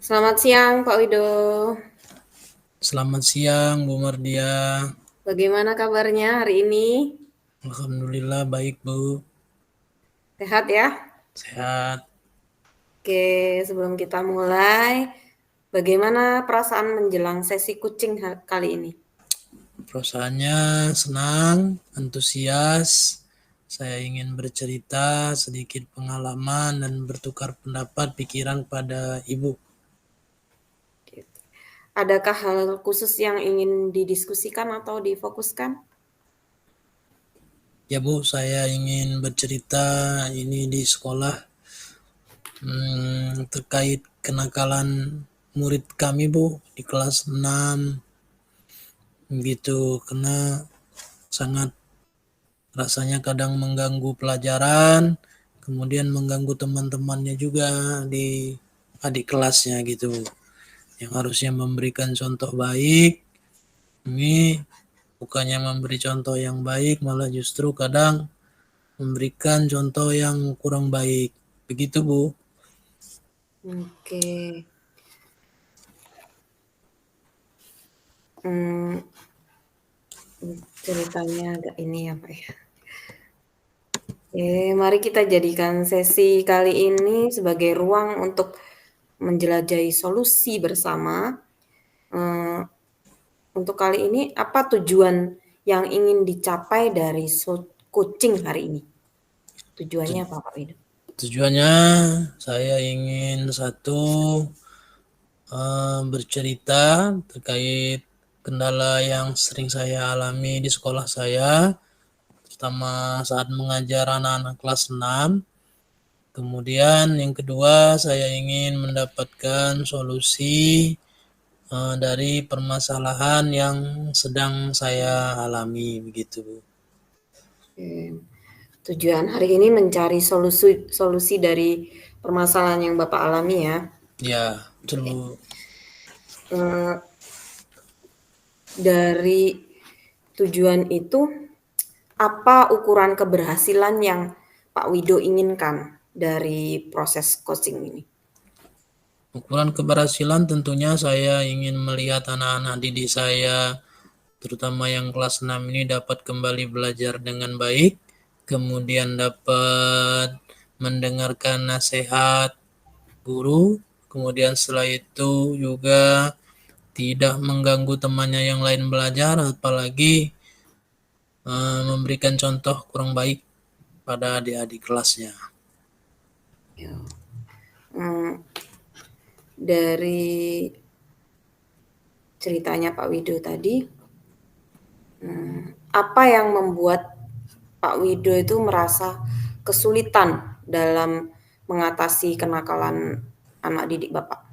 Selamat siang Pak Wido. Selamat siang Bu Mardia. Bagaimana kabarnya hari ini? Alhamdulillah baik Bu. Sehat ya? Sehat. Oke, sebelum kita mulai, bagaimana perasaan menjelang sesi kucing kali ini? Perasaannya senang, antusias. Saya ingin bercerita sedikit pengalaman dan bertukar pendapat pikiran pada Ibu. Gitu. Adakah hal khusus yang ingin didiskusikan atau difokuskan? Ya Bu, saya ingin bercerita ini di sekolah terkait kenakalan murid kami Bu di kelas 6 gitu, karena sangat rasanya kadang mengganggu pelajaran, kemudian mengganggu teman-temannya juga di adik kelasnya gitu, yang harusnya memberikan contoh baik, ini bukannya memberi contoh yang baik, malah justru kadang memberikan contoh yang kurang baik. Begitu Bu. Oke. Hmm, ceritanya agak ini ya Pak ya. Mari kita jadikan sesi kali ini sebagai ruang untuk menjelajahi solusi bersama. Eh, Untuk kali ini, apa tujuan yang ingin dicapai dari coaching hari ini? Tujuannya apa, Pak Widu? Tujuannya saya ingin satu, bercerita terkait kendala yang sering saya alami di sekolah saya, pertama saat mengajar anak-anak kelas 6. Kemudian yang kedua, saya ingin mendapatkan solusi dari permasalahan yang sedang saya alami begitu. Tujuan hari ini mencari solusi dari permasalahan yang Bapak alami ya. Ya, betul Bu. Eh, Dari tujuan itu, apa ukuran keberhasilan yang Pak Wido inginkan dari proses coaching ini? Ukuran keberhasilan tentunya saya ingin melihat anak-anak didik saya, terutama yang kelas 6 ini dapat kembali belajar dengan baik, kemudian dapat mendengarkan nasihat guru, kemudian setelah itu juga tidak mengganggu temannya yang lain belajar, apalagi memberikan contoh kurang baik pada adik-adik kelasnya. Ya. Hmm, dari ceritanya Pak Wido tadi, apa yang membuat Pak Wido itu merasa kesulitan dalam mengatasi kenakalan anak didik Bapak?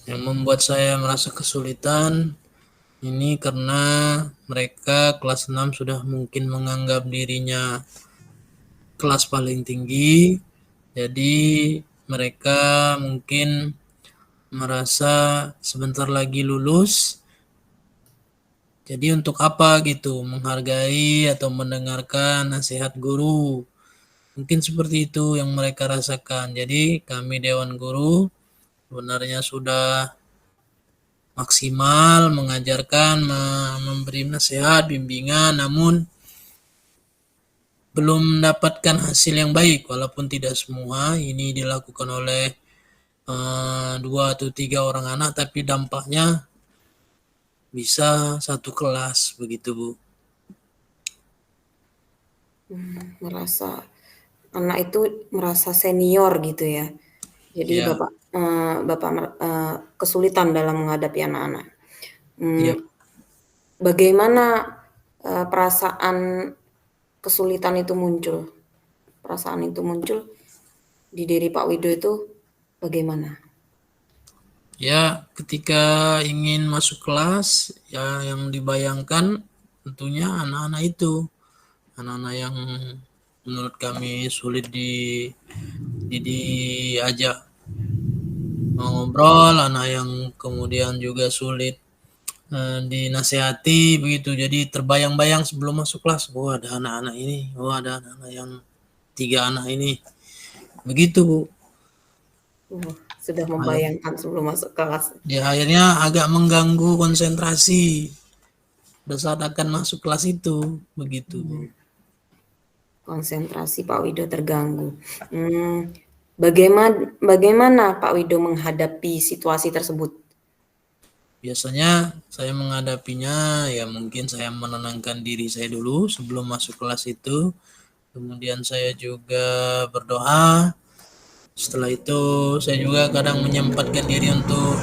Yang membuat saya merasa kesulitan ini karena mereka kelas 6 sudah mungkin menganggap dirinya kelas paling tinggi, jadi mereka mungkin merasa sebentar lagi lulus, jadi untuk apa gitu menghargai atau mendengarkan nasihat guru. Mungkin seperti itu yang mereka rasakan. Jadi kami Dewan Guru sebenarnya sudah maksimal mengajarkan, memberi nasihat, bimbingan, namun belum mendapatkan hasil yang baik, walaupun tidak semua ini dilakukan oleh 2 atau 3 orang anak, tapi dampaknya bisa satu kelas begitu Bu. Merasa anak itu merasa senior gitu ya. Jadi Ya, Bapak kesulitan dalam menghadapi anak-anak. ya. Bagaimana perasaan kesulitan itu muncul? Perasaan itu muncul di diri Pak Wido itu bagaimana? Ya, ketika ingin masuk kelas, ya yang dibayangkan tentunya anak-anak itu, anak-anak yang menurut kami sulit diajak ngobrol, anak yang kemudian juga sulit dinasehati begitu. Jadi terbayang-bayang sebelum masuk kelas, oh ada anak-anak ini, oh ada anak-anak yang 3 anak ini, begitu Bu. sudah Akhir- membayangkan sebelum masuk kelas. Ya akhirnya agak mengganggu konsentrasi pada saat akan masuk kelas itu, begitu Bu. Konsentrasi Pak Wido terganggu. Bagaimana Pak Wido menghadapi situasi tersebut? Biasanya saya menghadapinya ya mungkin saya menenangkan diri saya dulu sebelum masuk kelas itu. Kemudian saya juga berdoa. Setelah itu saya juga kadang menyempatkan diri untuk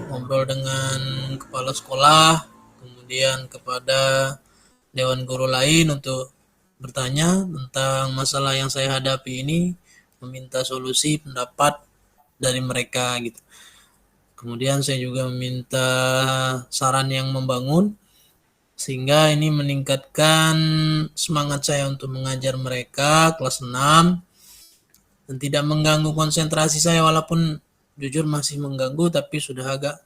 ngobrol dengan kepala sekolah, kemudian kepada dewan guru lain untuk bertanya tentang masalah yang saya hadapi ini, meminta solusi pendapat dari mereka gitu. Kemudian saya juga meminta saran yang membangun sehingga ini meningkatkan semangat saya untuk mengajar mereka kelas 6 dan tidak mengganggu konsentrasi saya walaupun jujur masih mengganggu tapi sudah agak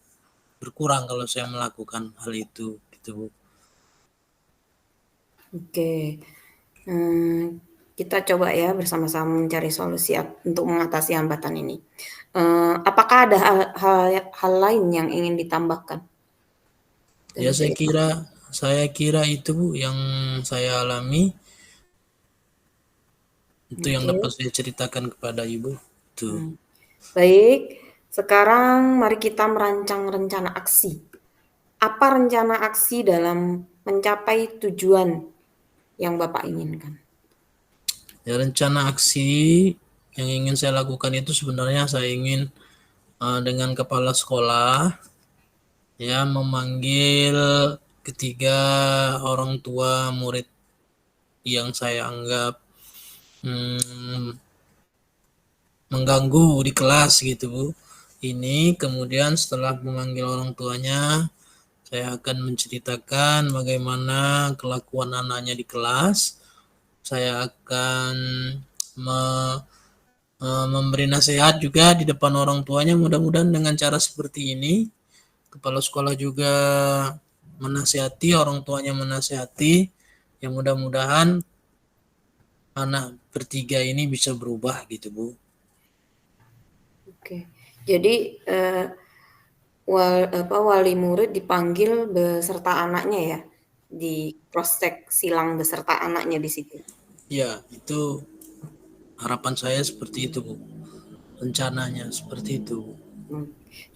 berkurang kalau saya melakukan hal itu gitu Bu. Oke, kita coba ya bersama-sama mencari solusi untuk mengatasi hambatan ini. Apakah ada hal lain yang ingin ditambahkan Ya dari cerita? saya kira itu Bu yang saya alami, itu yang Oke, dapat saya ceritakan kepada Ibu. Tuh. baik. Sekarang mari kita merancang rencana aksi. Apa rencana aksi dalam mencapai tujuan yang Bapak inginkan? Ya rencana aksi yang ingin saya lakukan itu sebenarnya saya ingin dengan kepala sekolah ya memanggil ketiga orang tua murid yang saya anggap mengganggu di kelas gitu Bu. Ini kemudian setelah memanggil orang tuanya, saya akan menceritakan bagaimana kelakuan anaknya di kelas. Saya akan memberi nasihat juga di depan orang tuanya. Mudah-mudahan dengan cara seperti ini, kepala sekolah juga menasihati, orang tuanya menasihati. Yang mudah-mudahan anak bertiga ini bisa berubah gitu Bu. Oke, jadi wali murid dipanggil beserta anaknya ya, di cross check silang beserta anaknya di situ. Ya, itu harapan saya seperti itu Bu. Rencananya seperti itu.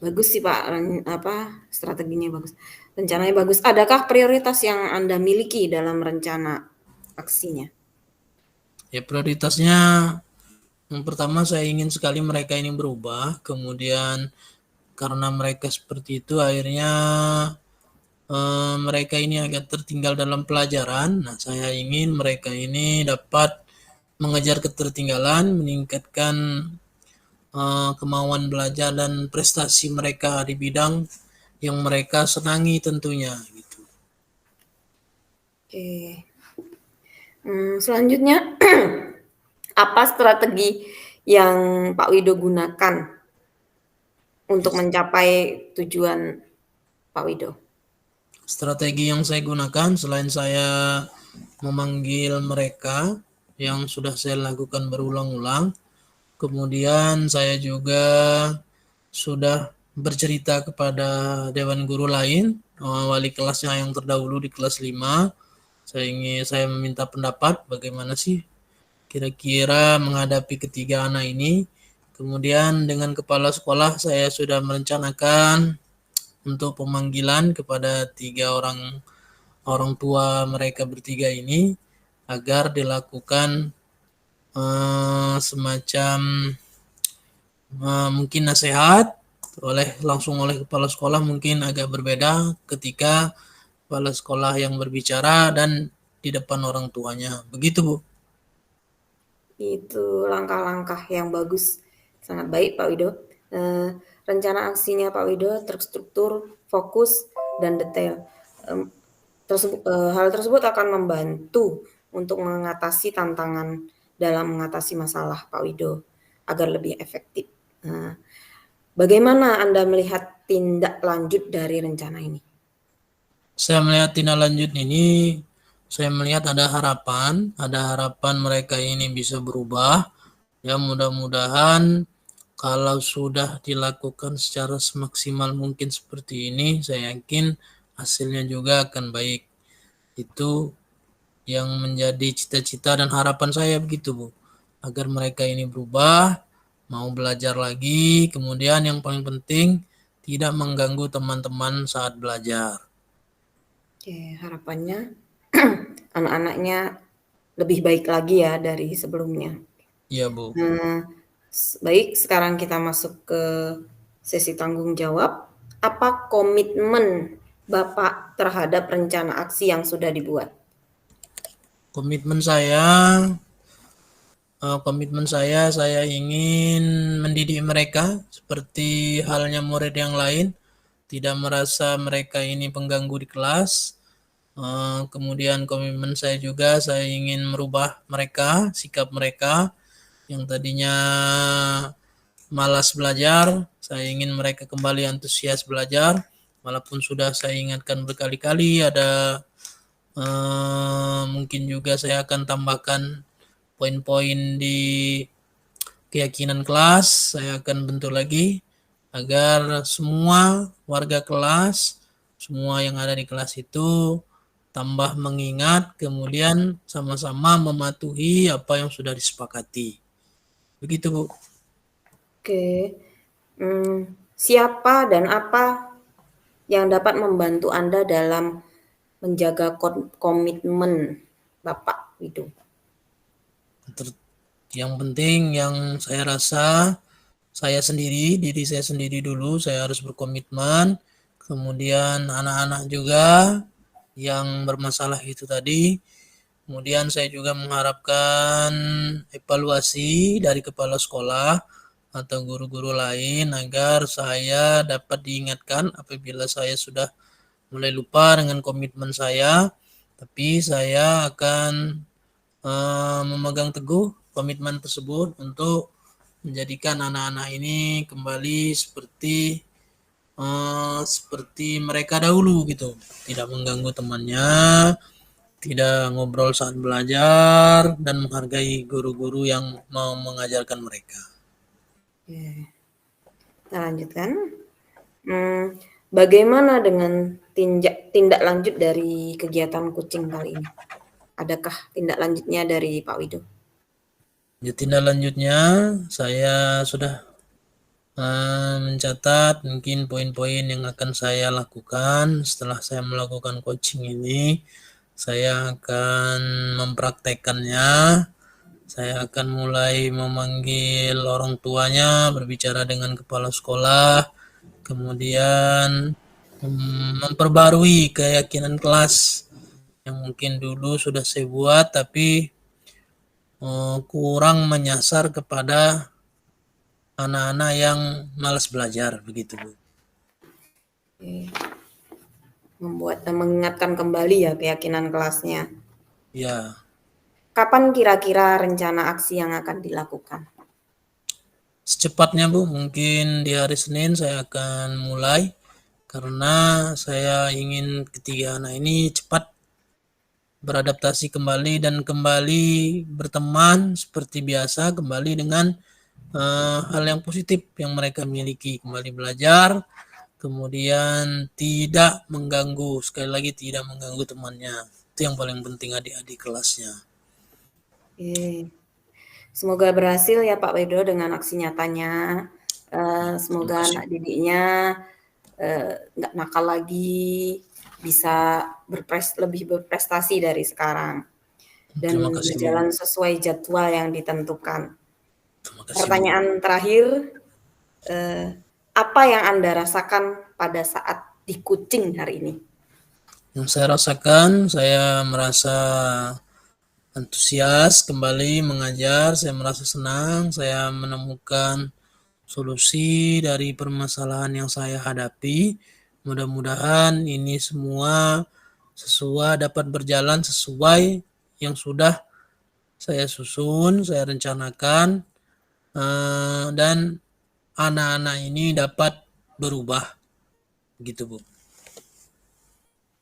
Bagus sih Pak, strateginya bagus, rencananya bagus. Adakah prioritas yang Anda miliki dalam rencana aksinya? Ya prioritasnya yang pertama saya ingin sekali mereka ini berubah, kemudian karena mereka seperti itu akhirnya mereka ini agak tertinggal dalam pelajaran. Nah, saya ingin mereka ini dapat mengejar ketertinggalan, meningkatkan kemauan belajar dan prestasi mereka di bidang yang mereka senangi tentunya gitu. Oke. Selanjutnya apa strategi yang Pak Wido gunakan untuk mencapai tujuan Pak Wido? Strategi yang saya gunakan selain saya memanggil mereka yang sudah saya lakukan berulang-ulang, kemudian saya juga sudah bercerita kepada dewan guru lain, wali kelasnya yang terdahulu di kelas 5. Saya meminta pendapat bagaimana sih kira-kira menghadapi ketiga anak ini. Kemudian dengan kepala sekolah saya sudah merencanakan untuk pemanggilan kepada tiga orang tua mereka bertiga ini agar dilakukan semacam mungkin nasihat langsung oleh kepala sekolah, mungkin agak berbeda ketika kepala sekolah yang berbicara dan di depan orang tuanya. Begitu Bu. Itu langkah-langkah yang bagus, sangat baik Pak Wido. Rencana aksinya Pak Wido terstruktur, fokus, dan detail. Hal tersebut akan membantu untuk mengatasi tantangan dalam mengatasi masalah Pak Wido agar lebih efektif. Bagaimana Anda melihat tindak lanjut dari rencana ini? Saya melihat tindak lanjut ini, saya melihat ada harapan mereka ini bisa berubah. Ya mudah-mudahan Kalau sudah dilakukan secara semaksimal mungkin seperti ini, saya yakin hasilnya juga akan baik. Itu yang menjadi cita-cita dan harapan saya begitu, Bu. Agar mereka ini berubah, mau belajar lagi, kemudian yang paling penting tidak mengganggu teman-teman saat belajar. Oke, harapannya anak-anaknya lebih baik lagi ya dari sebelumnya. Iya, Bu. Baik, sekarang kita masuk ke sesi tanggung jawab. Apa komitmen Bapak terhadap rencana aksi yang sudah dibuat? Komitmen saya saya ingin mendidik mereka seperti halnya murid yang lain, tidak merasa mereka ini pengganggu di kelas. Kemudian komitmen saya juga saya ingin merubah mereka, sikap mereka yang tadinya malas belajar, saya ingin mereka kembali antusias belajar, walaupun sudah saya ingatkan berkali-kali. Ada mungkin juga saya akan tambahkan poin-poin di keyakinan kelas, saya akan bentuk lagi agar semua warga kelas, semua yang ada di kelas itu tambah mengingat, kemudian sama-sama mematuhi apa yang sudah disepakati. Begitu, Bu. Oke, siapa dan apa yang dapat membantu Anda dalam menjaga komitmen Bapak itu? Yang penting yang saya rasa saya sendiri, diri saya sendiri dulu, saya harus berkomitmen. Kemudian anak-anak juga yang bermasalah itu tadi. Kemudian saya juga mengharapkan evaluasi dari kepala sekolah atau guru-guru lain agar saya dapat diingatkan apabila saya sudah mulai lupa dengan komitmen saya, tapi saya akan memegang teguh komitmen tersebut untuk menjadikan anak-anak ini kembali seperti mereka dahulu gitu, tidak mengganggu temannya, tidak ngobrol saat belajar, dan menghargai guru-guru yang mau mengajarkan mereka. Oke, kita lanjutkan. Bagaimana dengan tindak lanjut dari kegiatan kucing kali ini? Adakah tindak lanjutnya dari Pak Wido? Jadi tindak lanjutnya saya sudah mencatat mungkin poin-poin yang akan saya lakukan setelah saya melakukan coaching ini. Saya akan mempraktekkannya. Saya akan mulai memanggil orang tuanya, berbicara dengan kepala sekolah, kemudian memperbarui keyakinan kelas yang mungkin dulu sudah saya buat tapi kurang menyasar kepada anak-anak yang malas belajar begitu, Bu. Mengingatkan kembali ya keyakinan kelasnya. Ya, Kapan kira-kira rencana aksi yang akan dilakukan? secepatnya, Bu. Mungkin di hari Senin saya akan mulai karena saya ingin ketiga anak ini cepat beradaptasi kembali dan kembali berteman seperti biasa, kembali dengan hal yang positif yang mereka miliki, kembali belajar, kemudian tidak mengganggu, sekali lagi tidak mengganggu temannya. Itu yang paling penting adik-adik kelasnya. Oke. Semoga berhasil ya Pak Wido dengan aksi nyatanya. Terima Semoga kasih. anak didiknya nggak nakal lagi, bisa lebih berprestasi dari sekarang dan Terima kasih, Bu. berjalan sesuai jadwal yang ditentukan. Terima kasih, Bu. Pertanyaan terakhir, apa yang Anda rasakan pada saat di Kucing hari ini? Yang saya rasakan, saya merasa antusias kembali mengajar, saya merasa senang, saya menemukan solusi dari permasalahan yang saya hadapi. Mudah-mudahan ini semua dapat berjalan sesuai yang sudah saya susun, saya rencanakan, dan anak-anak ini dapat berubah. Begitu, Bu.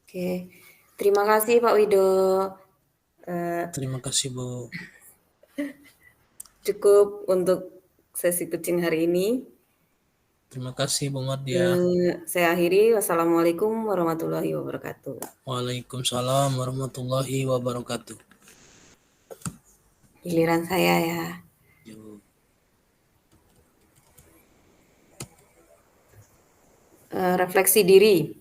Oke, terima kasih Pak Wido. Terima kasih, Bu. Cukup untuk sesi kucing hari ini. Terima kasih Bu Mardia. Saya akhiri. Wassalamualaikum warahmatullahi wabarakatuh. Waalaikumsalam warahmatullahi wabarakatuh. Giliran saya ya. Yuk. Refleksi diri.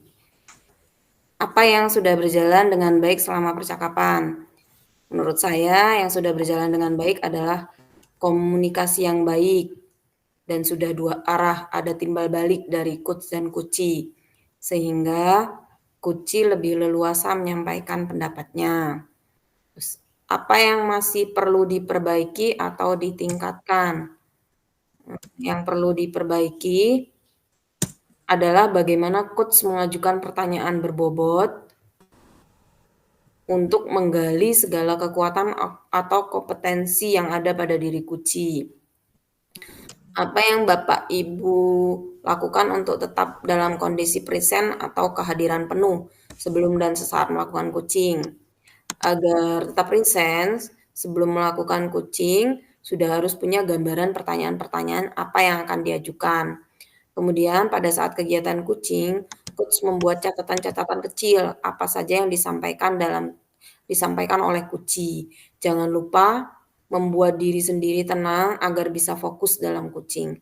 Apa yang sudah berjalan dengan baik selama percakapan? Menurut saya yang sudah berjalan dengan baik adalah komunikasi yang baik dan sudah dua arah, ada timbal balik dari coach dan kuci. Sehingga kuci lebih leluasa menyampaikan pendapatnya. Terus, apa yang masih perlu diperbaiki atau ditingkatkan? Yang perlu diperbaiki adalah bagaimana coach mengajukan pertanyaan berbobot untuk menggali segala kekuatan atau kompetensi yang ada pada diri kuci. Apa yang Bapak Ibu lakukan untuk tetap dalam kondisi present atau kehadiran penuh sebelum dan sesaat melakukan kucing? Agar tetap present sebelum melakukan kucing, sudah harus punya gambaran pertanyaan-pertanyaan apa yang akan diajukan. Kemudian pada saat kegiatan kucing, coach membuat catatan-catatan kecil apa saja yang disampaikan oleh kuci. Jangan lupa membuat diri sendiri tenang agar bisa fokus dalam kucing.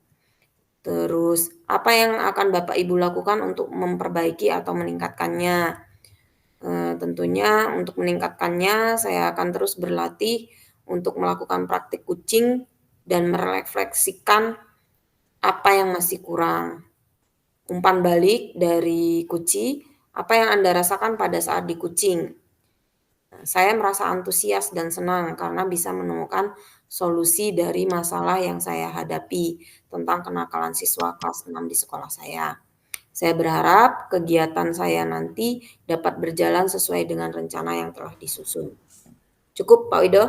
Terus, apa yang akan Bapak Ibu lakukan untuk memperbaiki atau meningkatkannya? Tentunya untuk meningkatkannya, saya akan terus berlatih untuk melakukan praktik kucing dan merefleksikan apa yang masih kurang. Umpan balik dari kuci, apa yang Anda rasakan pada saat di kucing? Saya merasa antusias dan senang karena bisa menemukan solusi dari masalah yang saya hadapi tentang kenakalan siswa kelas 6 di sekolah saya. Saya berharap kegiatan saya nanti dapat berjalan sesuai dengan rencana yang telah disusun. Cukup, Pak Wido?